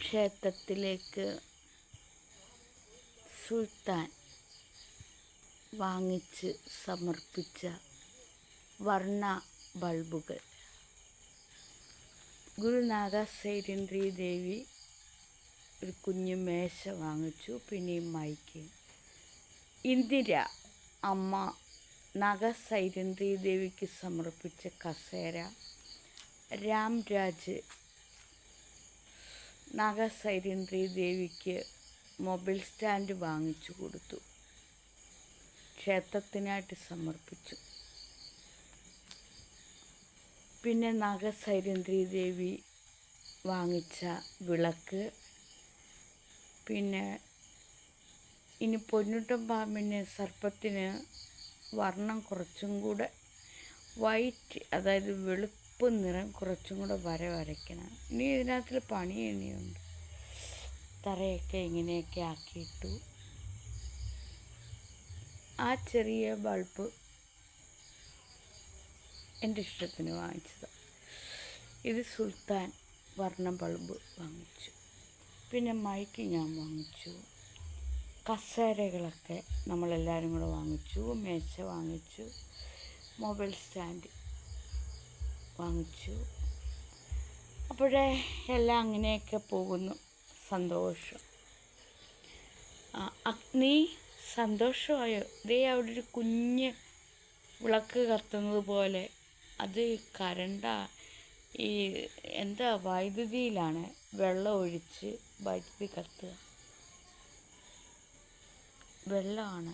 ക്ഷേത്രത്തിലേക്ക് സുൽത്താൻ വാങ്ങിച്ച് സമർപ്പിച്ച വർണ്ണ ബൾബുകൾ. ഗുരുനാഥ സൈരന്ധ്രി ദേവി ഒരു കുഞ്ഞു മേശ വാങ്ങിച്ചു, പിന്നെ മൈക്ക്. ഇന്ദിര അമ്മ നാഗ സൈരന്ധ്രി ദേവിക്ക് സമർപ്പിച്ച കസേര. രാംരാജ് നാഗ സൈരന്ധ്രി ദേവിക്ക് മൊബൈൽ സ്റ്റാൻഡ് വാങ്ങിച്ചു കൊടുത്തു, ക്ഷേത്രത്തിനായിട്ട് സമർപ്പിച്ചു. പിന്നെ നാഗ സൈരന്ധ്രി ദേവി വാങ്ങിച്ച വിളക്ക്. പിന്നെ ഇനി പൊന്നൂട്ടൻ പാമ്പിന് സർപ്പത്തിന് വർണ്ണം കുറച്ചും കൂടെ വൈറ്റ്, അതായത് വെളുപ്പ് നിറം കുറച്ചും കൂടെ വരയ്ക്കണം. ഇനി ഇതിനകത്തിൽ പണി ഇനിയുണ്ട്. തറയൊക്കെ ഇങ്ങനെയൊക്കെ ആക്കിയിട്ടു. ആ ചെറിയ ബൾബ് എൻ്റെ ഇഷ്ടത്തിന് വാങ്ങിച്ചതാണ്. ഇത് സുൽത്താൻ വർണ്ണ ബൾബ് വാങ്ങിച്ചു. പിന്നെ മൈക്ക് ഞാൻ വാങ്ങിച്ചു. കസേരകളൊക്കെ നമ്മളെല്ലാവരും കൂടെ വാങ്ങിച്ചു. മേശ വാങ്ങിച്ചു. മൊബൈൽ സ്റ്റാൻഡ് വാങ്ങിച്ചു. അപ്പോഴേ എല്ലാം അങ്ങനെയൊക്കെ പോകുന്നു. സന്തോഷം. നീ സന്തോഷമായോ? ദേ അവിടെ ഒരു കുഞ്ഞ് വിളക്ക് കത്തുന്നത് പോലെ. അത് ഈ എന്താ വൈദ്യുതിയിലാണ് വെള്ളം ഒഴിച്ച് വൈദ്യുതി കത്തുക. വെള്ളമാണ്.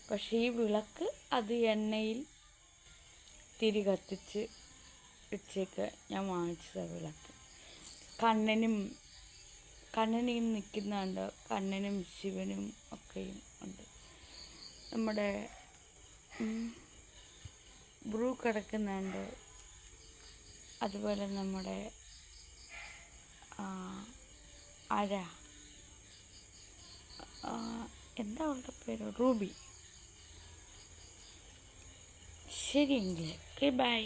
പക്ഷേ ഈ വിളക്ക് അത് എണ്ണയിൽ തിരി കത്തിച്ച് വെച്ചേക്ക്. ഞാൻ വാങ്ങിച്ചത് വിളക്ക്. കണ്ണനും നിൽക്കുന്നുണ്ട്. കണ്ണനും ശിവനും ഒക്കെയും ഉണ്ട്. നമ്മുടെ ബ്രൂ കിടക്കുന്നുണ്ട്. അതുപോലെ നമ്മുടെ എന്താ അവളുടെ പേര്, റൂബി. ശരിയെങ്കിൽ okay, by.